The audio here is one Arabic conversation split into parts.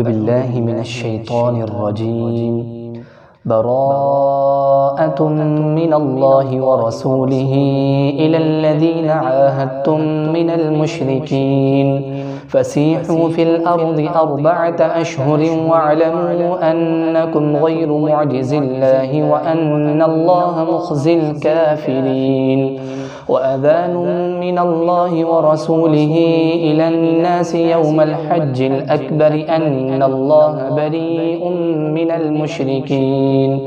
أعوذ بالله من الشيطان الرجيم. براءة من الله ورسوله إلى الذين عاهدتم من المشركين فسيحوا في الأرض 4 أشهر واعلموا أنكم غير معجز الله وأن الله مخزي الكافرين. وأذان من الله ورسوله إلى الناس يوم الحج الأكبر أن الله بريء من المشركين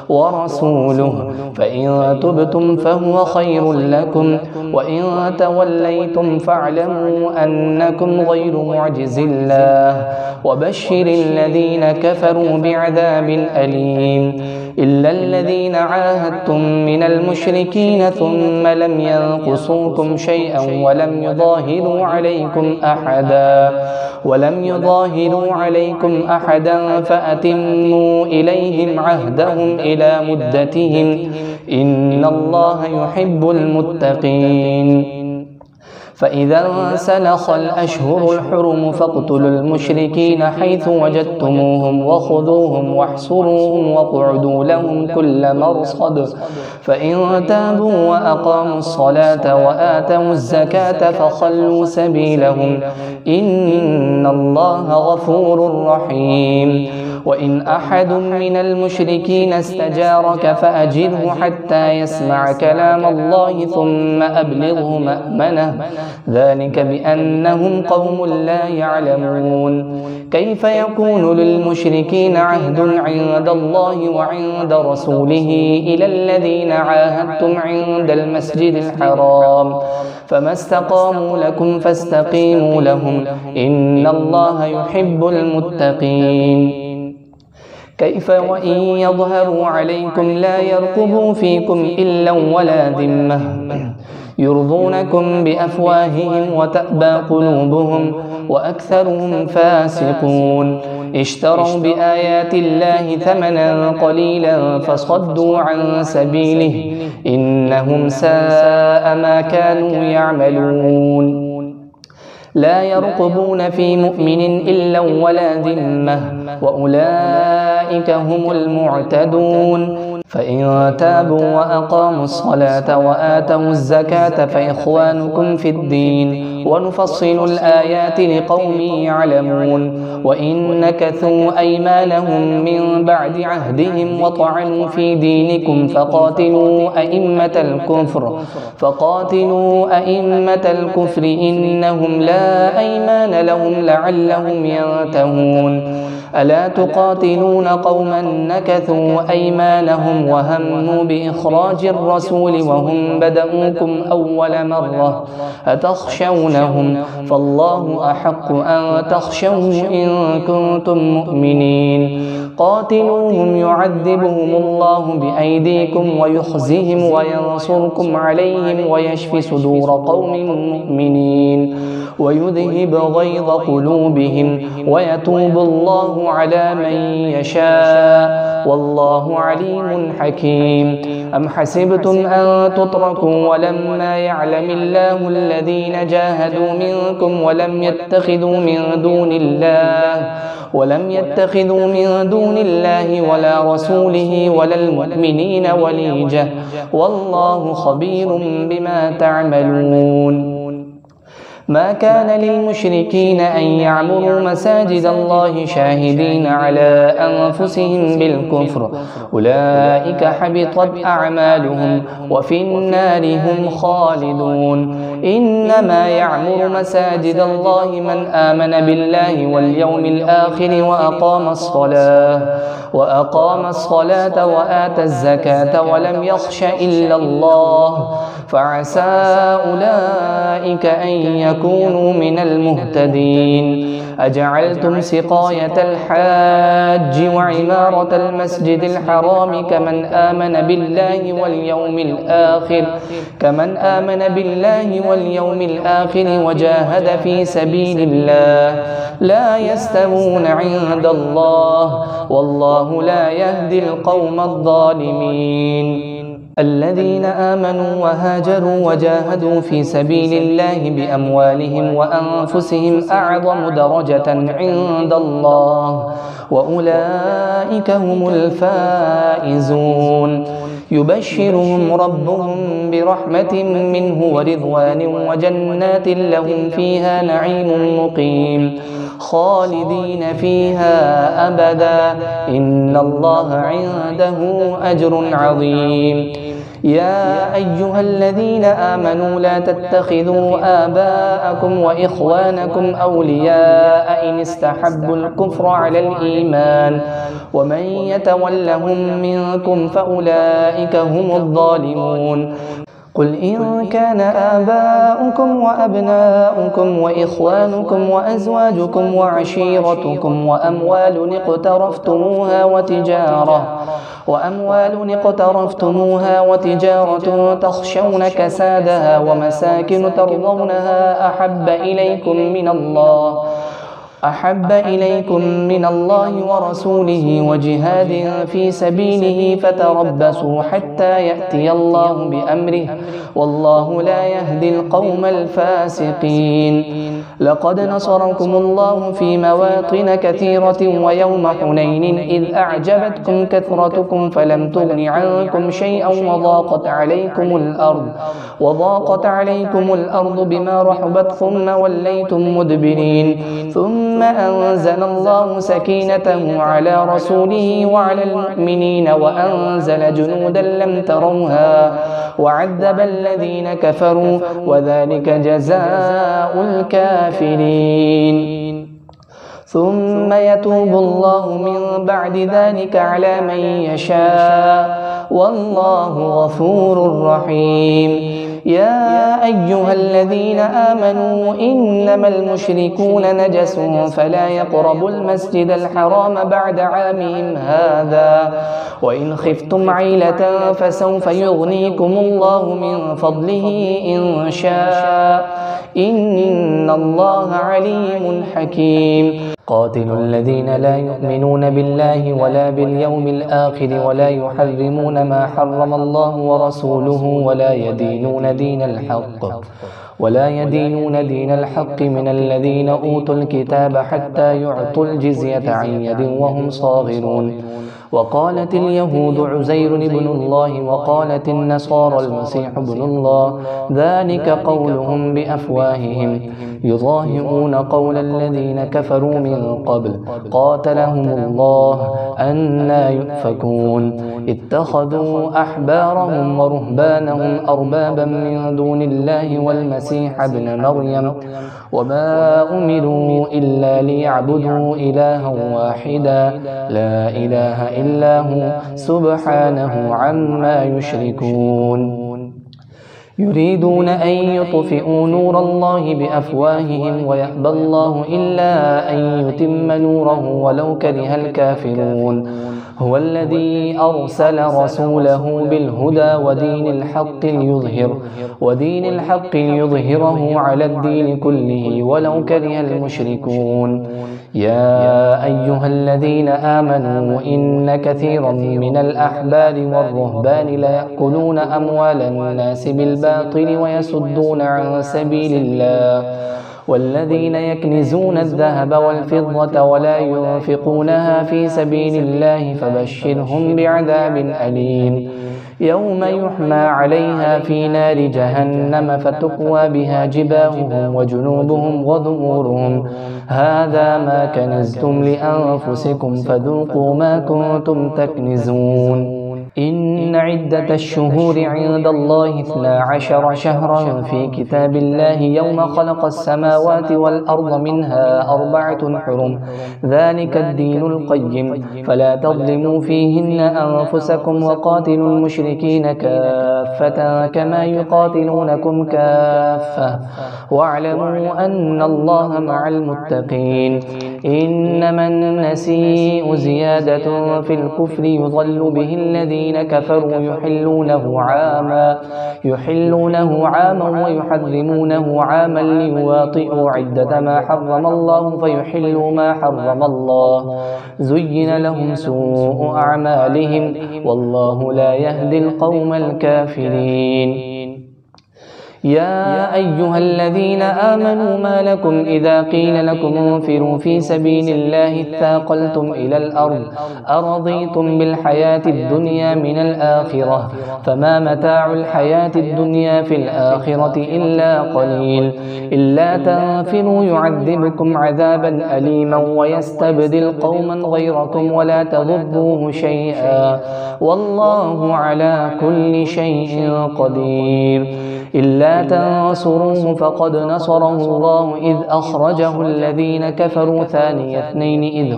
ورسوله فإن تبتم فهو خير لكم وإن توليتم فاعلموا أنكم غير معجز الله وبشر الذين كفروا بعذاب أليم. إلا الذين عاهدتم من المشركين ثم لم ينقصوكم شيئا ولم يظاهروا عليكم أحدا فأتموا إليهم عهدهم إلى مدتهم إن الله يحب المتقين. فإذا انسلخ الأشهر الحرم فاقتلوا المشركين حيث وجدتموهم وخذوهم واحصروهم واقعدوا لهم كل مرصد فإن تابوا وأقاموا الصلاة وآتوا الزكاة فخلوا سبيلهم إن الله غفور رحيم. وإن أحد من المشركين استجارك فأجره حتى يسمع كلام الله ثم أبلغه مأمنه ذلك بأنهم قوم لا يعلمون. كيف يكون للمشركين عهد عند الله وعند رسوله إلى الذين عاهدتم عند المسجد الحرام فما استقاموا لكم فاستقيموا لهم إن الله يحب المتقين. كيف وإن يظهروا عليكم لا يرقبوا فيكم إلا ولا ذمة يرضونكم بأفواههم وتأبى قلوبهم وأكثرهم فاسقون. اشتروا بآيات الله ثمنا قليلا فصدوا عن سبيله إنهم ساء ما كانوا يعملون. لا يرقبون في مؤمن إلا ولا ذمة وأولئك هم المعتدون. فإن تابوا وأقاموا الصلاة وآتوا الزكاة فإخوانكم في الدين ونفصل الآيات لقوم يعلمون. وإن نكثوا أيمانهم من بعد عهدهم وطعنوا في دينكم فقاتلوا أئمة الكفر إنهم لا أيمان لهم لعلهم ينتهون. ألا تقاتلون قوما نكثوا أيمانهم وهموا بإخراج الرسول وهم بدؤوكم أول مرة أتخشونهم فالله أحق أن تخشوه إن كنتم مؤمنين. قاتلوهم يعذبهم الله بأيديكم ويخزهم وينصركم عليهم ويشفي صدور قوم مؤمنين ويذهب غيظ قلوبهم ويتوب الله على من يشاء والله عليم حكيم. أم حسبتم أن تتركوا ولما يعلم الله الذين جاهدوا منكم ولم يتخذوا من دون الله ولا رسوله ولا المؤمنين وليجة والله خبير بما تعملون. ما كان للمشركين أن يعمروا مساجد الله شاهدين على أنفسهم بالكفر أولئك حبطت أعمالهم وفي النار هم خالدون. إنما يعمر مساجد الله من آمن بالله واليوم الآخر وأقام الصلاة وآتى الزكاة ولم يخش إلا الله فعسى أولئك أن يكونوا من المهتدين. أجعلتم سقاية الحاج وعمارة المسجد الحرام كمن آمن بالله واليوم الآخر وجاهد في سبيل الله لا يستوون عند الله والله لا يهدي القوم الظالمين. الذين آمنوا وهاجروا وجاهدوا في سبيل الله بأموالهم وأنفسهم أعظم درجة عند الله وأولئك هم الفائزون يبشرهم ربهم برحمة منه ورضوان وجنات لهم فيها نعيم مقيم خالدين فيها أبدا إن الله عنده أجر عظيم يا أيها الذين آمنوا لا تتخذوا آباءكم وإخوانكم أولياء إن استحبوا الكفر على الإيمان ومن يتولهم منكم فأولئك هم الظالمون قل إن كان آباؤكم وأبناؤكم وإخوانكم وأزواجكم وعشيرتكم وأموال اقترفتموها وتجارة تخشون كسادها ومساكن ترضونها أحب إليكم من الله ورسوله وجهاد في سبيله فتربصوا حتى يأتي الله بأمره والله لا يهدي القوم الفاسقين لقد نصركم الله في مواطن كثيرة ويوم حنين إذ أعجبتكم كثرتكم فلم تغن عنكم شيئا وضاقت عليكم الأرض بما رحبت ثم وليتم مدبرين ثم أنزل الله سكينته على رسوله وعلى المؤمنين وأنزل جنودا لم تروها وعذب الذين كفروا وذلك جزاء الكافرين ثم يتوب الله من بعد ذلك على من يشاء والله غفور رحيم يا أيها الذين آمنوا إنما المشركون نجس فلا يقربوا المسجد الحرام بعد عامهم هذا وإن خفتم عيلة فسوف يغنيكم الله من فضله إن شاء إن الله عليم حكيم قاتلوا الذين لا يؤمنون بالله ولا باليوم الآخر ولا يحرمون ما حرم الله ورسوله ولا يدينون دين الحق من الذين أوتوا الكتاب حتى يعطوا الجزية عن يد وهم صاغرون وقالت اليهود عزير ابن الله وقالت النصارى المسيح ابن الله ذلك قولهم بأفواههم يضاهئون قول الذين كفروا من قبل قاتلهم الله أنى يؤفكون اتخذوا أحبارهم ورهبانهم أربابا من دون الله والمسيح ابن مريم وما أمروا إلا ليعبدوا إلها واحدا لا إله إلا هو سبحانه عما يشركون يريدون أن يطفئوا نور الله بأفواههم ويأبى الله إلا أن يتم نوره ولو كره الكافرون هو الذي أرسل رسوله بالهدى ودين الحق ليظهره على الدين كله ولو كره المشركون يا أيها الذين آمنوا إن كثيرا من الأحبار والرهبان ليأكلون أموال الناس بالباطل ويصدون عن سبيل الله والذين يكنزون الذهب والفضة ولا ينفقونها في سبيل الله فبشرهم بعذاب أليم يوم يحمى عليها في نار جهنم فتكوى بها جباههم وجنوبهم وظهورهم هذا ما كنزتم لأنفسكم فذوقوا ما كنتم تكنزون إن عدة الشهور عند الله 12 شهرا في كتاب الله يوم خلق السماوات والأرض منها 4 حرم ذلك الدين القيم فلا تظلموا فيهن أنفسكم وقاتلوا المشركين كافة كما يقاتلونكم كافة واعلموا أن الله مع المتقين إنما النسيء زيادة في الكفر يضل به الذين كفروا يحلونه عاما ويحرمونه عاما ليواطئوا عدة ما حرم الله فيحلوا ما حرم الله زين لهم سوء أعمالهم والله لا يهدي القوم الكافرين. يا أيها الذين آمنوا ما لكم إذا قيل لكم انفروا في سبيل الله اثاقلتم إلى الأرض أرضيتم بالحياة الدنيا من الآخرة فما متاع الحياة الدنيا في الآخرة إلا قليل إلا تنفروا يعذبكم عذابا أليما ويستبدل قوما غيركم ولا تضروه شيئا والله على كل شيء قدير. إلا تنصروه فقد نصره الله إذ أخرجه الذين كفروا ثاني اثنين إذ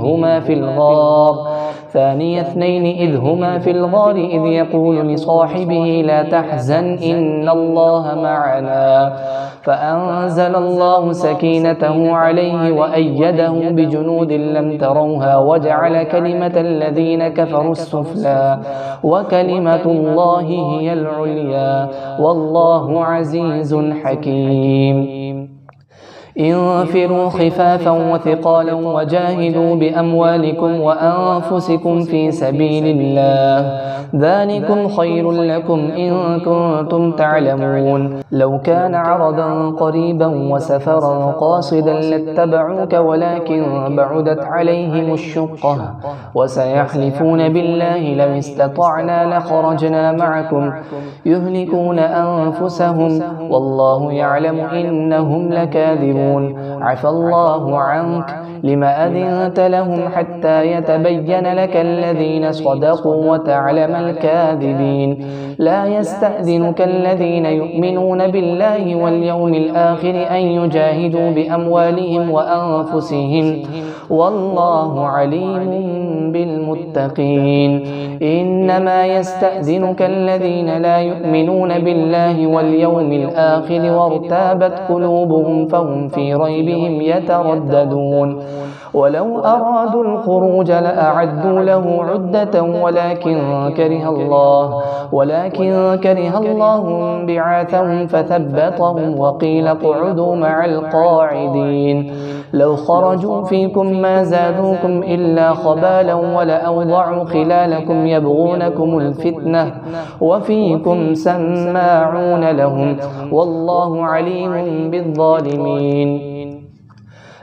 هما في الغار إذ يقول لصاحبه لا تحزن إن الله معنا فأنزل الله سكينته عليه وأيده بجنود لم تروها وجعل كلمة الذين كفروا السفلى وكلمة الله هي العليا والله عزيز حكيم. انفروا خفافا وثقالا وجاهدوا بأموالكم وأنفسكم في سبيل الله ذلكم خير لكم إن كنتم تعلمون. لو كان عرضا قريبا وسفرا قاصدا لاتبعوك ولكن بعدت عليهم الشقة وسيحلفون بالله لو استطعنا لخرجنا معكم يهلكون أنفسهم والله يعلم إنهم لكاذبون. عفى الله عنك لما أذنت لهم حتى يتبين لك الذين صدقوا وتعلم الكاذبين. لا يستأذنك الذين يؤمنون بالله واليوم الآخر أن يجاهدوا بأموالهم وأنفسهم والله عليم بالمتقين. إنما يستأذنك الذين لا يؤمنون بالله واليوم الآخر وارتابت قلوبهم فهم في ريبهم يترددون. ولو أرادوا الخروج لأعدوا له عدة ولكن كره الله بعاثهم فثبطهم وقيل اقعدوا مع القاعدين. لو خرجوا فيكم ما زادوكم إلا خبالا ولأوضعوا خلالكم يبغونكم الفتنة وفيكم سماعون لهم والله عليم بالظالمين.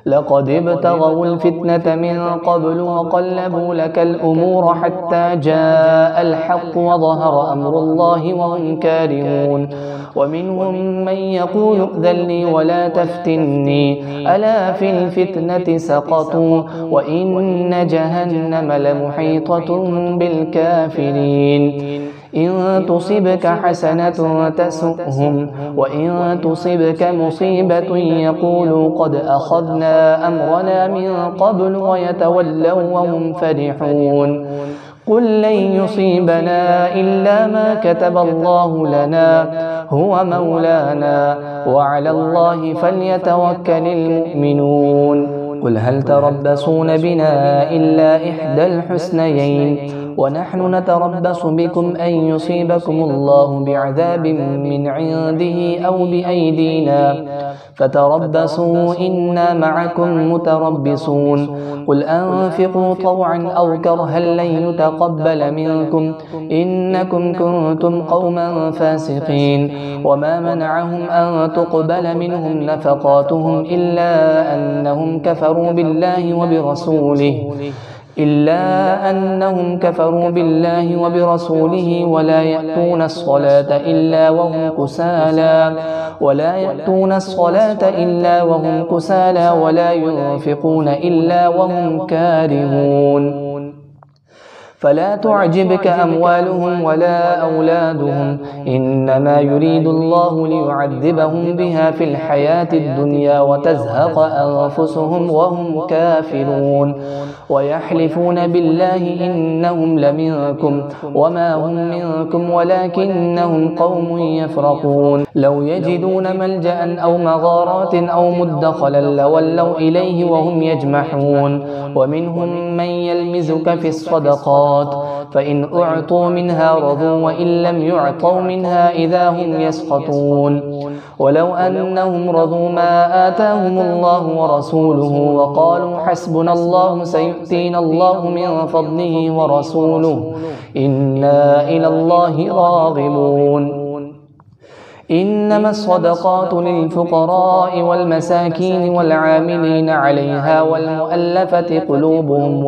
لقد ابتغوا الفتنة من قبل وقلبوا لك الأمور حتى جاء الحق وظهر أمر الله وهم كارهون. ومنهم من يقول ائذن لي ولا تفتني ألا في الفتنة سقطوا وإن جهنم لمحيطة بالكافرين. إن تصبك حسنة تسؤهم وإن تصبك مصيبة يقولوا قد أخذنا أمرنا من قبل ويتولوا وهم فرحون. قل لن يصيبنا إلا ما كتب الله لنا هو مولانا وعلى الله فليتوكل المؤمنون. قل هل تربصون بنا إلا إحدى الحسنيين ونحن نتربص بكم أن يصيبكم الله بعذاب من عنده أو بأيدينا فتربصوا إنا معكم متربصون. قل أنفقوا طوعا أو كرها لن يتقبل منكم إنكم كنتم قوما فاسقين. وما منعهم أن تقبل منهم نفقاتهم إلا أنهم كفروا بالله ولا يأتون الصلاة إلا وهم كسالى ولا ينفقون إلا وهم كارهون. فلا تعجبك أموالهم ولا أولادهم إنما يريد الله ليعذبهم بها في الحياة الدنيا وتزهق أنفسهم وهم كافرون. ويحلفون بالله إنهم لمنكم وما هم منكم ولكنهم قوم يفرقون لو يجدون ملجأ أو مغارات أو مدخلا لولوا إليه وهم يجمحون ومنهم من يلمزك في الصدقات فإن أعطوا منها رضوا وإن لم يعطوا منها إذا هم يسخطون ولو أنهم رضوا ما آتاهم الله ورسوله وقالوا حسبنا الله سيؤتينا الله من فضله ورسوله إنا إلى الله راغبون إنما الصدقات للفقراء والمساكين والعاملين عليها والمؤلفة قلوبهم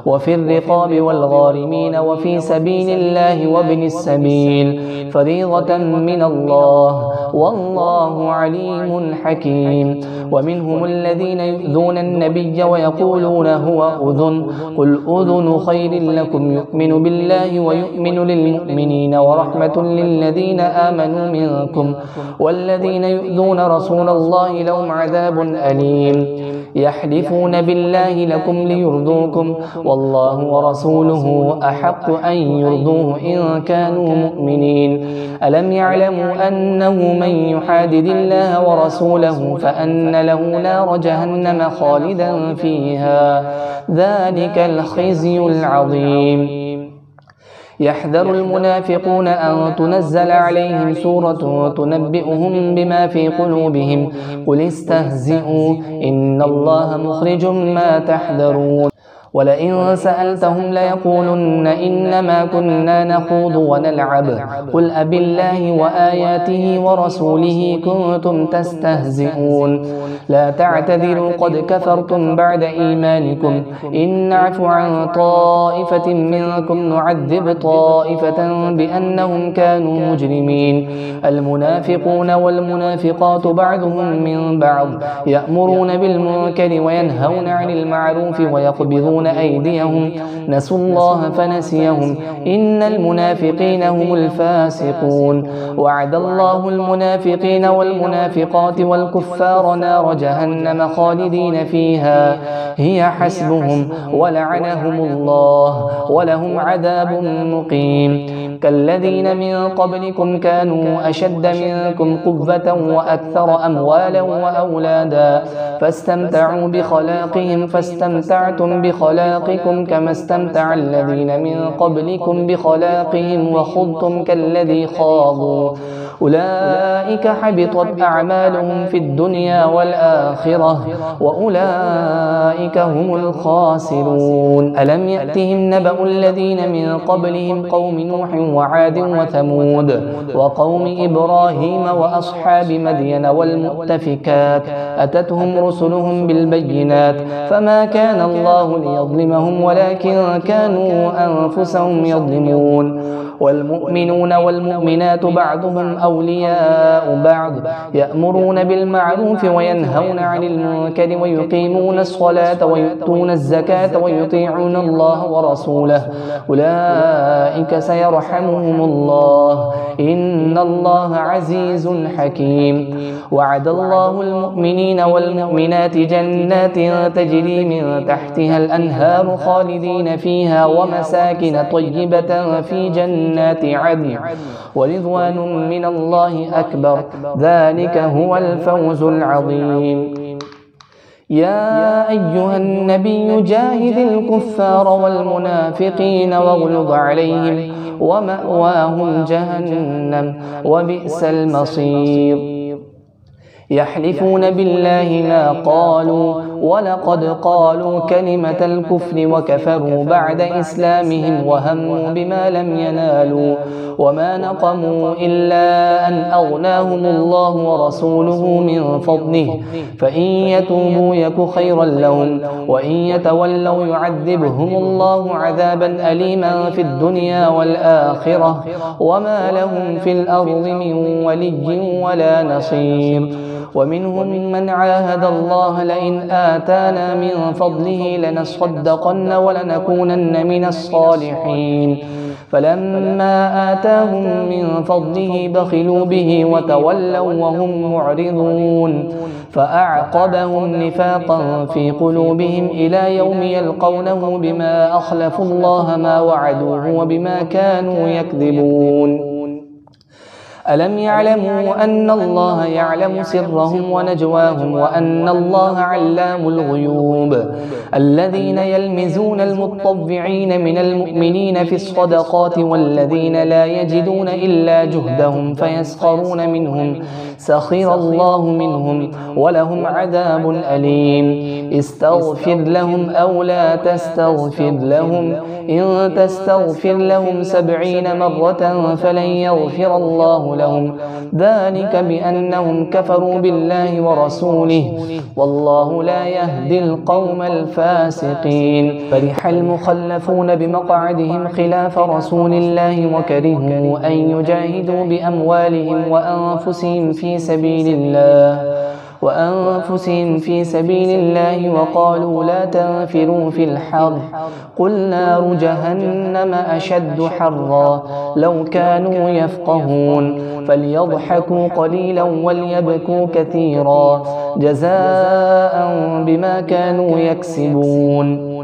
وفي الرقاب والغارمين وفي سبيل الله وابن السبيل فريضة من الله والله عليم حكيم ومنهم الذين يؤذون النبي ويقولون هو أذن قل أذن خير لكم يؤمن بالله ويؤمن للمؤمنين ورحمة للذين آمنوا منكم والذين يؤذون رسول الله لهم عذاب أليم يحلفون بالله لكم ليرضوكم والله ورسوله أحق أن يرضوه إن كانوا مؤمنين ألم يعلموا أنه من يحادد الله ورسوله فأن له نار جهنم خالدا فيها ذلك الخزي العظيم يحذر المنافقون أن تنزل عليهم سورة تنبئهم بما في قلوبهم قل استهزئوا إن الله مخرج ما تحذرون ولئن سألتهم ليقولن إنما كنا نخوض ونلعب قل أبالله وآياته ورسوله كنتم تستهزئون لا تعتذروا قد كفرتم بعد إيمانكم إن نعفو عن طائفة منكم نعذب طائفة بأنهم كانوا مجرمين المنافقون والمنافقات بعضهم من بعض يأمرون بالمنكر وينهون عن المعروف ويقبضون أيديهم نسوا الله فنسيهم إن المنافقين هم الفاسقون وعد الله المنافقين والمنافقات والكفار نار جهنم خالدين فيها هي حسبهم ولعنهم الله ولهم عذاب مقيم كالذين من قبلكم كانوا أشد منكم قوة وأكثر أموالا وأولادا فاستمتعوا بخلاقهم فاستمتعتم بخلاقكم كما استمتع الذين من قبلكم بخلاقهم وخضتم كالذي خاضوا أولئك حبطت أعمالهم في الدنيا والآخرة وأولئك هم الخاسرون ألم يأتهم نبأ الذين من قبلهم قوم نوح وعاد وثمود وقوم إبراهيم وأصحاب مدين والمؤتفكات أتتهم رسلهم بالبينات فما كان الله ليظلمهم ولكن كانوا أنفسهم يظلمون والمؤمنون والمؤمنات بعضهم أولياء بعض يأمرون بالمعروف وينهون عن المنكر ويقيمون الصلاة ويؤتون الزكاة ويطيعون الله ورسوله أولئك سيرحمهم الله إن الله عزيز حكيم وعد الله المؤمنين والمؤمنات جنات تجري من تحتها الأنهار خالدين فيها ومساكن طيبة في جنات عدن ورضوان من الله أكبر ذلك هو الفوز العظيم يا أيها النبي جاهد الكفار والمنافقين واغلظ عليهم ومأواهم جهنم وبئس المصير يحلفون بالله ما قالوا ولقد قالوا كلمة الكفر وكفروا بعد إسلامهم وهموا بما لم ينالوا وما نقموا إلا أن أغناهم الله ورسوله من فضله فإن يتوبوا يك خيرا لهم وإن يتولوا يعذبهم الله عذابا أليما في الدنيا والآخرة وما لهم في الأرض من ولي ولا نصير ومنهم من عاهد الله لئن آتانا من فضله لنصدقن ولنكونن من الصالحين فلما آتاهم من فضله بخلوا به وتولوا وهم معرضون فأعقبهم نفاقا في قلوبهم إلى يوم يلقونه بما أخلفوا الله ما وعدوه وبما كانوا يكذبون. ألم يعلموا أن الله يعلم سرهم ونجواهم وأن الله علام الغيوب. الذين يلمزون المطوعين من المؤمنين في الصدقات والذين لا يجدون إلا جهدهم فيسخرون منهم سخر الله منهم ولهم عذاب أليم. استغفر لهم أو لا تستغفر لهم إن تستغفر لهم 70 مرة فلن يغفر الله لهم ذلك بأنهم كفروا بالله ورسوله والله لا يهدي القوم الفاسقين. فرح المخلفون بمقعدهم خلاف رسول الله وكرهوا أن يجاهدوا بأموالهم وأنفسهم في سبيل الله وقالوا لا تنفروا في الحر قل نار جهنم أشد حرا لو كانوا يفقهون فليضحكوا قليلا وليبكوا كثيرا جزاء بما كانوا يكسبون.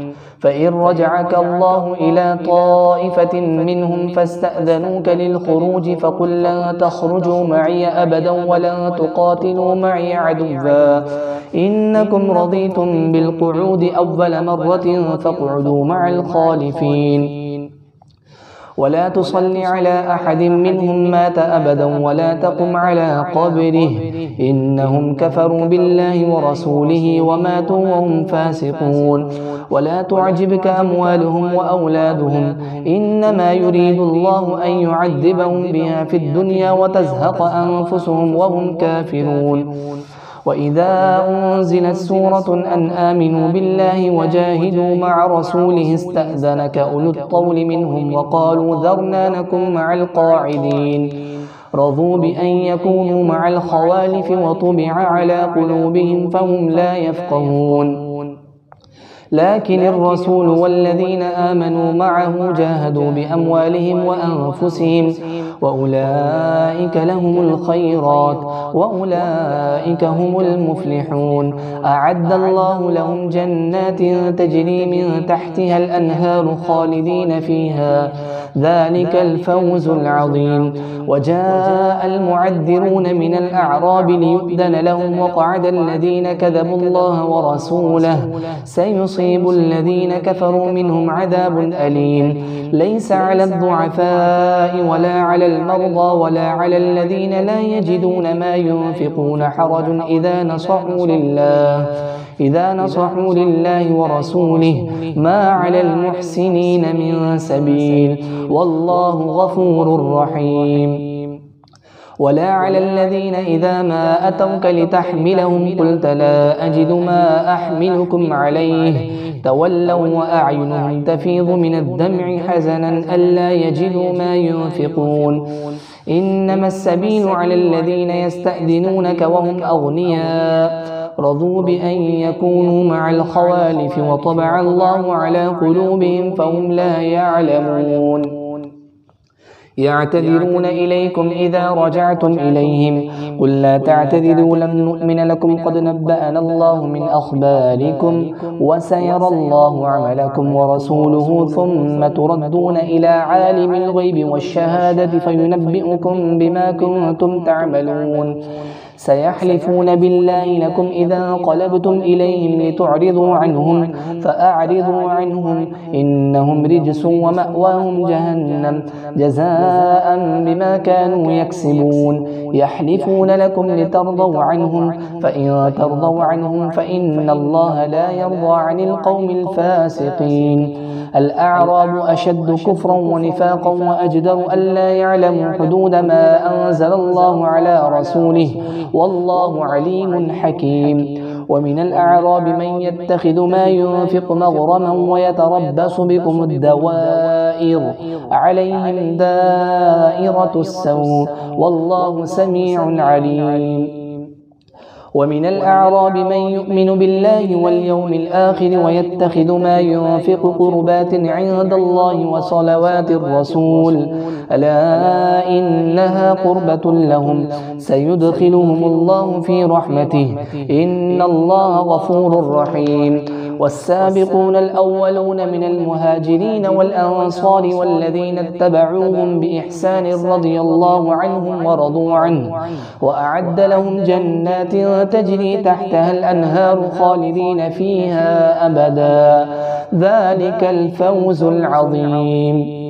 فإن رجعك الله إلى طائفة منهم فاستأذنوك للخروج فقل لن تخرجوا معي أبدا ولن تقاتلوا معي عدوا إنكم رضيتم بالقعود أول مرة فاقعدوا مع الخالفين. ولا تصل على أحد منهم مات أبدا ولا تقم على قبره إنهم كفروا بالله ورسوله وماتوا وهم فاسقون. ولا تعجبك أموالهم وأولادهم إنما يريد الله أن يعذبهم بها في الدنيا وتزهق أنفسهم وهم كافرون. وإذا أنزلت سورة أن آمنوا بالله وجاهدوا مع رسوله استأذنك أولو الطول منهم وقالوا ذرنا نكن مع القاعدين رضوا بأن يكونوا مع الخوالف وطبع على قلوبهم فهم لا يفقهون. لكن الرسول والذين آمنوا معه جاهدوا بأموالهم وأنفسهم وأولئك لهم الخيرات وأولئك هم المفلحون. أعد الله لهم جنات تجري من تحتها الأنهار خالدين فيها ذلك الفوز العظيم. وجاء المعذرون من الأعراب ليؤذن لهم وقعد الذين كذبوا الله ورسوله سيصيب الذين كفروا منهم عذاب أليم. ليس على الضعفاء ولا على المرضى ولا على الذين لا يجدون ما ينفقون حرج إذا نصحوا لله ورسوله ما على المحسنين من سبيل والله غفور رحيم. ولا على الذين إذا ما أتوك لتحملهم قلت لا أجد ما أحملكم عليه تولوا وأعينهم تفيض من الدمع حزنا ألا يجدوا ما ينفقون. إنما السبيل على الذين يستأذنونك وهم أغنياء رضوا بأن يكونوا مع الخوالف وطبع الله على قلوبهم فهم لا يعلمون. يعتذرون إليكم إذا رجعتم إليهم قل لا تعتذروا لم نؤمن لكم قد نبأنا الله من أخباركم وسيرى الله عملكم ورسوله ثم تردون إلى عالم الغيب والشهادة فينبئكم بما كنتم تعملون. سيحلفون بالله لكم إذا انقلبتم إليهم لتعرضوا عنهم فأعرضوا عنهم إنهم رجس ومأواهم جهنم جزاء بما كانوا يكسبون. يحلفون لكم لترضوا عنهم فإن ترضوا عنهم فإن الله لا يرضى عن القوم الفاسقين. الأعراب أشد كفرا ونفاقا وأجدر ألا يعلموا حدود ما أنزل الله على رسوله والله عليم حكيم. ومن الأعراب من يتخذ ما ينفق مغرما ويتربص بكم الدوائر عليهم دائرة السوء والله سميع عليم. ومن الأعراب من يؤمن بالله واليوم الآخر ويتخذ ما ينفق قربات عند الله وصلوات الرسول ألا إنها قربة لهم سيدخلهم الله في رحمته إن الله غفور رحيم. والسابقون الأولون من المهاجرين والأنصار والذين اتبعوهم بإحسان رضي الله عنهم ورضوا عنه وأعد لهم جنات تجري تحتها الأنهار خالدين فيها أبدا ذلك الفوز العظيم.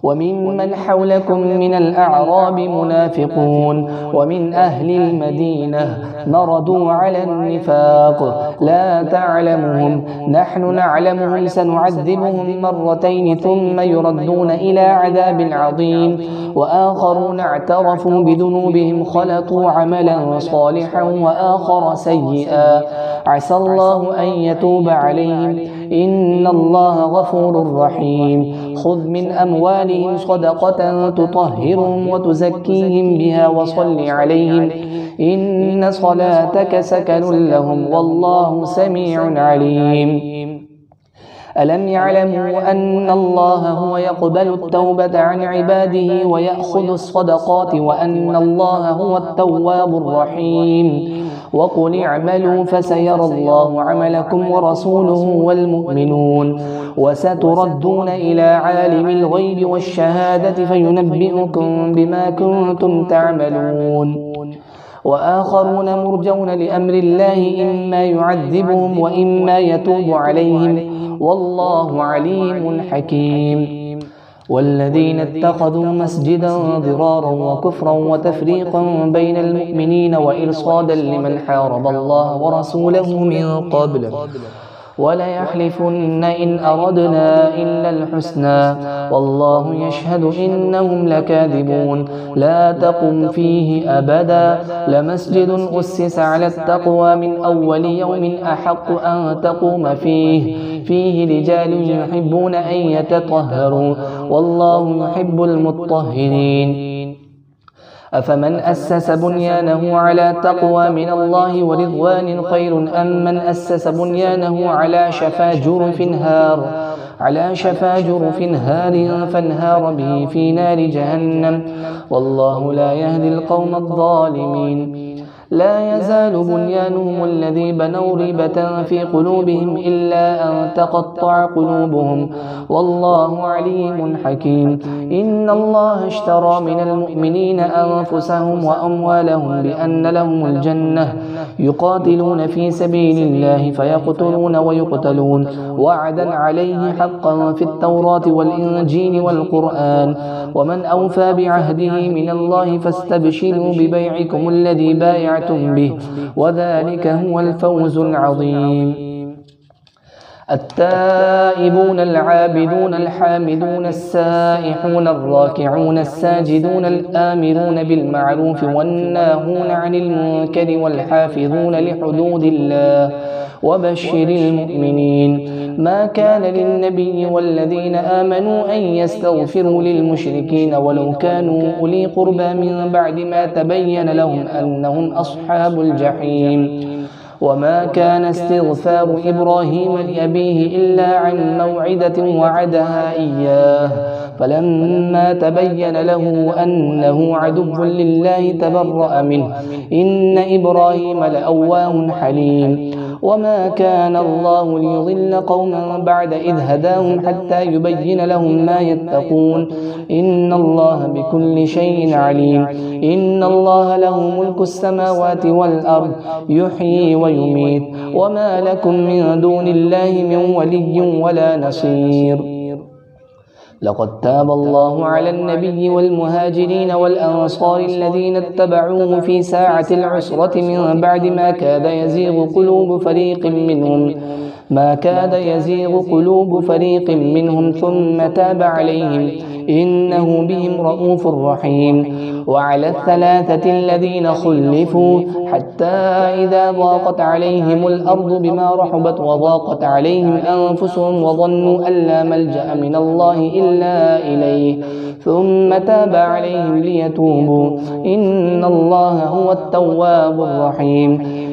وممن حولكم من الأعراب منافقون ومن أهل المدينة مردوا على النفاق لا تعلمهم نحن نعلمهم سنعذبهم مرتين ثم يردون إلى عذاب عظيم وآخرون اعترفوا بذنوبهم خلطوا عملا صالحا وآخر سيئا عسى الله أن يتوب عليهم إن الله غفور رحيم. خذ من أموالهم صدقة تطهرهم وتزكيهم بها وصل عليهم إن صلاتك سكن لهم والله سميع عليم. ألم يعلموا أن الله هو يقبل التوبة عن عباده ويأخذ الصدقات وأن الله هو التواب الرحيم. وقل اعملوا فسيرى الله عملكم ورسوله والمؤمنون وستردون إلى عالم الغيب والشهادة فينبئكم بما كنتم تعملون. وآخرون مرجون لأمر الله إما يعذبهم وإما يتوب عليهم والله عليم حكيم. والذين اتخذوا مسجدا ضرارا وكفرا وتفريقا بين المؤمنين وإرصادا لمن حارب الله ورسوله من قبل وليحلفن إن أردنا إلا الحسنى والله يشهد إنهم لكاذبون. لا تقم فيه أبدا لمسجد أسس على التقوى من أول يوم أحق أن تقوم فيه رجال يحبون أن يتطهروا والله يحب المطهرين. أفمن أسس بنيانه على تقوى من الله ورضوان خير أم من أسس بنيانه على شفا جرف هار فانهار به في نار جهنم والله لا يهدي القوم الظالمين. لا يزال بنيانهم الذي بنوا ريبة في قلوبهم إلا أن تقطع قلوبهم والله عليم حكيم. إن الله اشترى من المؤمنين أنفسهم وأموالهم بأن لهم الجنة يقاتلون في سبيل الله فيقتلون ويقتلون وعدا عليه حقا في التوراة والإنجيل والقرآن ومن أوفى بعهده من الله فاستبشروا ببيعكم الذي بايعتم به وذلك هو الفوز العظيم. التائبون العابدون الحامدون السائحون الراكعون الساجدون الآمرون بالمعروف والناهون عن المنكر والحافظون لحدود الله وبشر المؤمنين. ما كان للنبي والذين آمنوا أن يستغفروا للمشركين ولو كانوا أولي قربى من بعد ما تبين لهم أنهم أصحاب الجحيم. وما كان استغفار إبراهيم لأبيه إلا عن موعدة وعدها إياه فلما تبين له أنه عدو لله تبرأ منه إن إبراهيم لأواه حليم. وما كان الله ليضل قوما بعد إذ هداهم حتى يبين لهم ما يتقون إن الله بكل شيء عليم. إن الله له ملك السماوات والأرض يحيي ويميت وما لكم من دون الله من ولي ولا نصير. لقد تاب الله على النبي والمهاجرين والأنصار الذين اتبعوه في ساعة العسرة من بعد ما كاد يزيغ قلوب فريق منهم ثم تاب عليهم إنه بهم رؤوف رحيم. وعلى الثلاثة الذين خلفوا حتى إذا ضاقت عليهم الأرض بما رحبت وضاقت عليهم أنفسهم وظنوا أن لا ملجأ من الله إلا إليه ثم تاب عليهم ليتوبوا إن الله هو التواب الرحيم.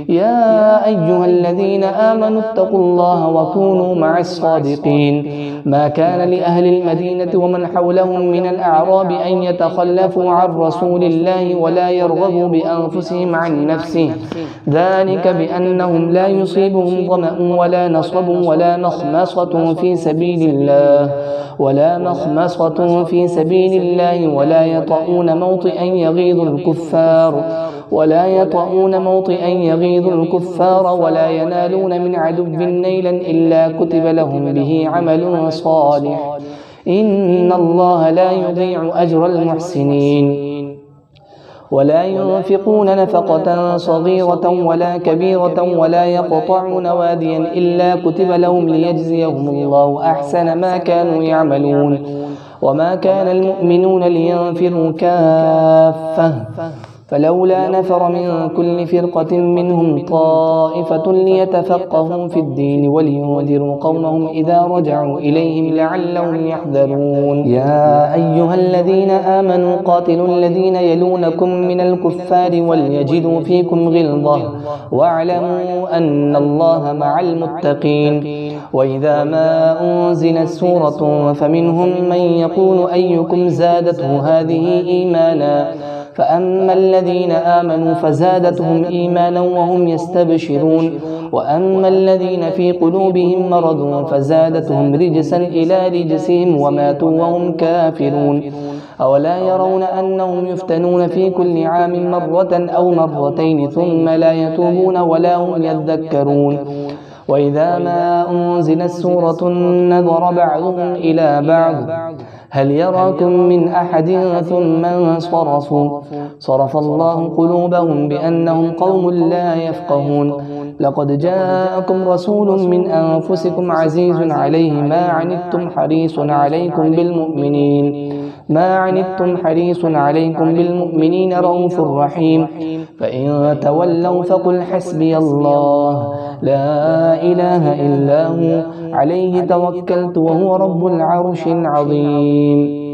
يا أيها الذين آمنوا اتقوا الله وكونوا مع الصادقين. ما كان لأهل المدينة ومن حولهم من الأعراب أن يتخلفوا عن رسول الله ولا يرغبوا بأنفسهم عن نفسه ذلك بأنهم لا يصيبهم ظمأ ولا نصب ولا مخمصة في سبيل الله ولا يطؤون موطئا يغيظ الكفار ولا ينالون من عدو نيلا إلا كتب لهم به عمل صالح إن الله لا يضيع أجر المحسنين. ولا ينفقون نفقة صغيرة ولا كبيرة ولا يقطعون واديا إلا كتب لهم ليجزيهم الله أحسن ما كانوا يعملون. وما كان المؤمنون لينفروا كافة فلولا نفر من كل فرقة منهم طائفة ليتفقهوا في الدين ولينذروا قومهم إذا رجعوا إليهم لعلهم يحذرون. يا أيها الذين آمنوا قاتلوا الذين يلونكم من الكفار وليجدوا فيكم غلظة واعلموا أن الله مع المتقين. وإذا ما أنزلت سورة فمنهم من يقول أيكم زادته هذه إيمانا فأما الذين آمنوا فزادتهم إيمانا وهم يستبشرون وأما الذين في قلوبهم مرض فزادتهم رجسا إلى رجسهم وماتوا وهم كافرون. أولا يرون أنهم يفتنون في كل عام مرة أو مرتين ثم لا يتوبون ولا هم يذكرون. وإذا ما أنزلت سورة نظر بعضهم إلى بعض هل يراكم من أحد ثم انصرفوا صرف الله قلوبهم بأنهم قوم لا يفقهون. لقد جاءكم رسول من أنفسكم عزيز عليه ما عنتم حريص عليكم بالمؤمنين رؤوف رحيم. فإن تولوا فقل حسبي الله لا إله إلا هو عليه توكلت وهو رب العرش العظيم.